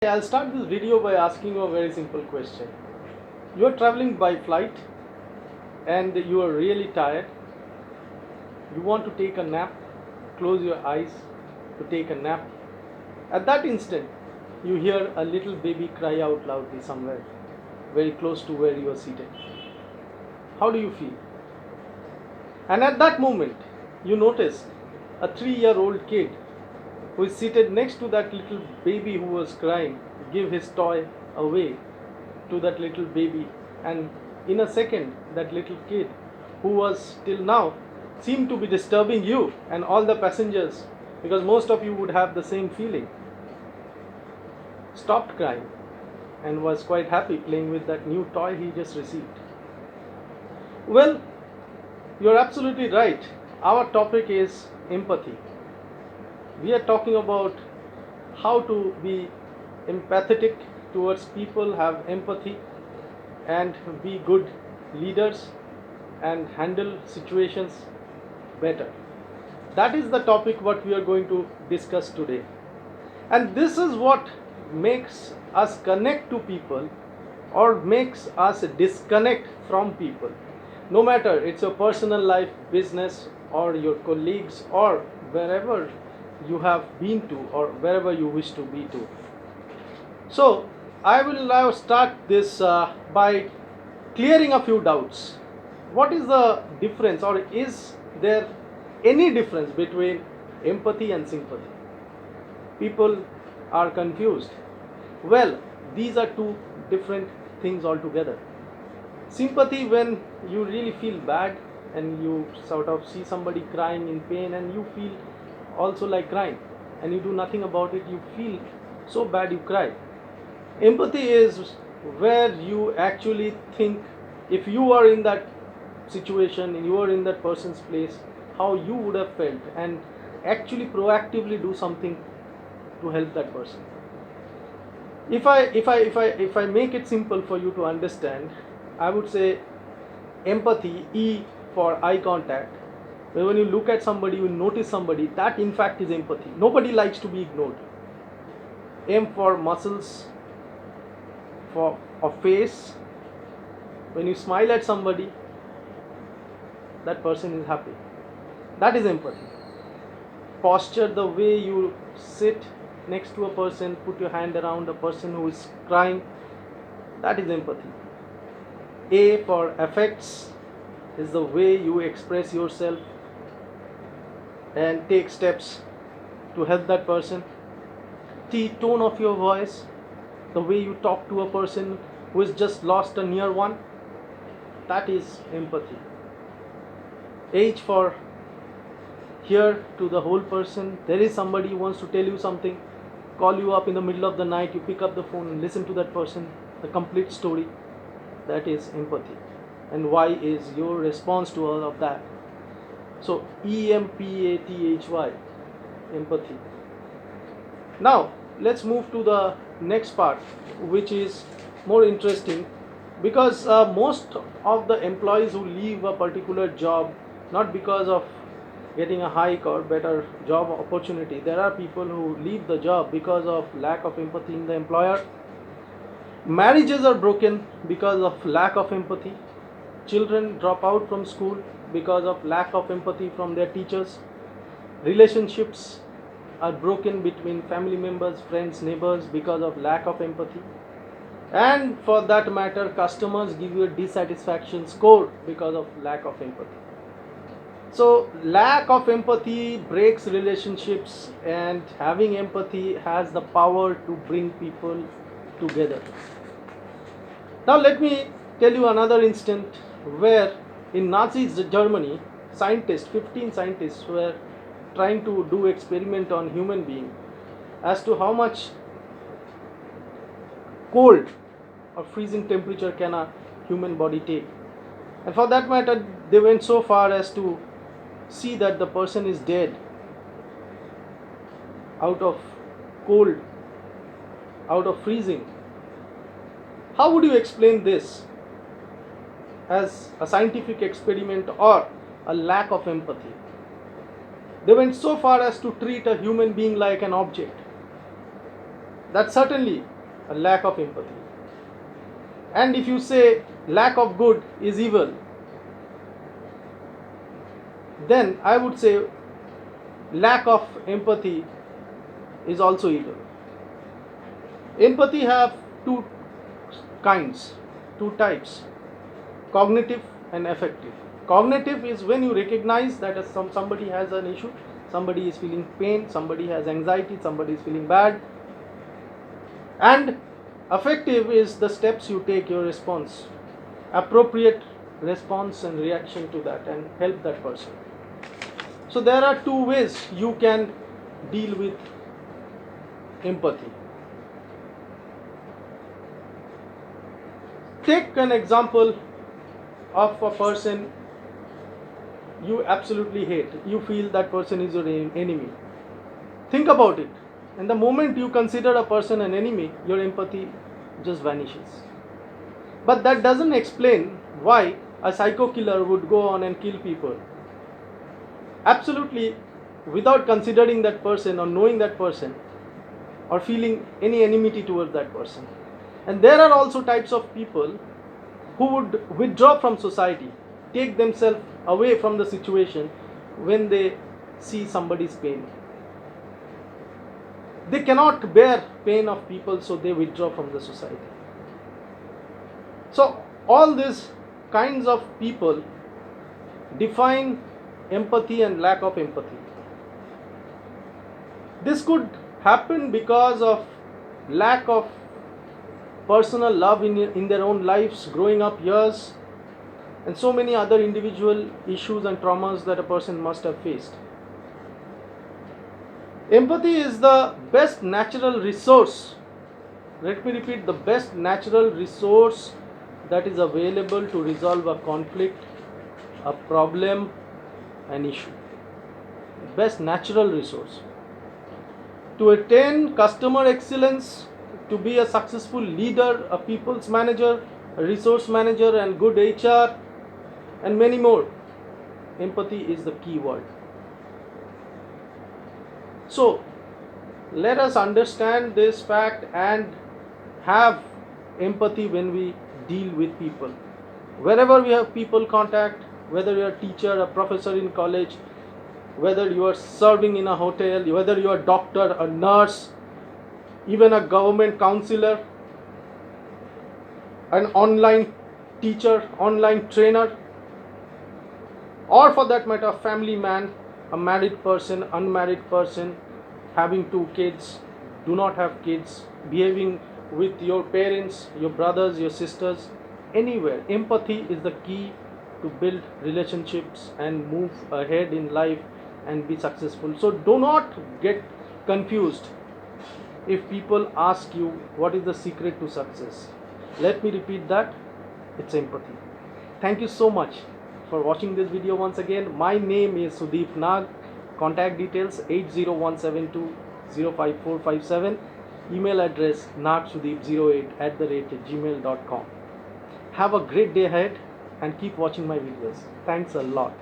I'll start this video by asking you a very simple question. You are traveling by flight and you are really tired. You want to take a nap, close your eyes to take a nap. At that instant, you hear a little baby cry out loudly somewhere, very close to where you are seated. How do you feel? And at that moment, you notice a 3-year-old kid who is seated next to that little baby who was crying give his toy away to that little baby, and in a second that little kid who was till now seemed to be disturbing you and all the passengers, because most of you would have the same feeling, stopped crying and was quite happy playing with that new toy he just received. Well, you're absolutely right. Our topic is empathy. We are talking about how to be empathetic towards people, have empathy, and be good leaders and handle situations better. That is the topic what we are going to discuss today. And this is what makes us connect to people or makes us disconnect from people. No matter it's your personal life, business, or your colleagues, or wherever you have been to or wherever you wish to be to. So I will now start this by clearing a few doubts. What is the difference, or is there any difference between empathy and sympathy? People are confused. Well, these are two different things altogether. Sympathy, when you really feel bad and you sort of see somebody crying in pain and you feel also like crying and you do nothing about it, you feel so bad you cry. Empathy is where you actually think, if you are in that situation and you are in that person's place, how you would have felt, and actually proactively do something to help that person. If I make it simple for you to understand, I would say empathy, E for eye contact. When you look at somebody, you notice somebody, that in fact is empathy. Nobody likes to be ignored. M for muscles, for a face. When you smile at somebody, that person is happy. That is empathy. Posture, the way you sit next to a person, put your hand around a person who is crying, that is empathy. A for affects is the way you express yourself and take steps to help that person. T, tone of your voice, the way you talk to a person who has just lost a near one, that is empathy. H for hear to the whole person. There is somebody who wants to tell you something, call you up in the middle of the night, you pick up the phone and listen to that person, the complete story, that is empathy. And Y is your response to all of that. So EMPATHY, empathy. Now let's move to the next part, which is more interesting, because most of the employees who leave a particular job, not because of getting a hike or better job opportunity, there are people who leave the job because of lack of empathy in the employer. Marriages are broken because of lack of empathy. Children drop out from school because of lack of empathy from their teachers. Relationships are broken between family members, friends, neighbors because of lack of empathy. And for that matter, customers give you a dissatisfaction score because of lack of empathy. So lack of empathy breaks relationships, and having empathy has the power to bring people together. Now let me tell you another instant where in Nazi Germany, 15 scientists were trying to do experiment on human being as to how much cold or freezing temperature can a human body take. And for that matter, they went so far as to see that the person is dead out of cold, out of freezing. How would you explain this as a scientific experiment or a lack of empathy? They went so far as to treat a human being like an object. That's certainly a lack of empathy. And if you say lack of good is evil, then I would say lack of empathy is also evil. Empathy have two kinds, two types: cognitive and affective. Cognitive is when you recognize that somebody has an issue, somebody is feeling pain, somebody has anxiety, somebody is feeling bad. And affective is the steps you take, your response, appropriate response and reaction to that, and help that person. So there are two ways you can deal with empathy. Take an example of a person you absolutely hate. You feel that person is your enemy. Think about it. And the moment you consider a person an enemy, your empathy just vanishes. But that doesn't explain why a psycho killer would go on and kill people. Absolutely, without considering that person or knowing that person or feeling any enmity towards that person. And there are also types of people who would withdraw from society, take themselves away from the situation when they see somebody's pain. They cannot bear pain of people, so they withdraw from the society. So all these kinds of people define empathy and lack of empathy. This could happen because of lack of personal love in their own lives, growing up years, and so many other individual issues and traumas that a person must have faced. Empathy is the best natural resource. Let me repeat, the best natural resource that is available to resolve a conflict, a problem, an issue. Best natural resource. To attain customer excellence, to be a successful leader, a people's manager, a resource manager, and good HR, and many more, empathy is the key word. So let us understand this fact and have empathy when we deal with people. Wherever we have people contact, whether you are a teacher, a professor in college, whether you are serving in a hotel, whether you are a doctor, a nurse, even a government counselor, an online teacher, online trainer, or for that matter, a family man, a married person, unmarried person, having 2 kids, do not have kids, behaving with your parents, your brothers, your sisters, anywhere. Empathy is the key to build relationships and move ahead in life and be successful. So do not get confused if people ask you what is the secret to success. Let me repeat that, it's empathy. Thank you so much for watching this video once again. My name is Sudeep Nag. Contact details 80172055457. Email address nagsudeep08@gmail.com. Have a great day ahead and keep watching my videos. Thanks a lot.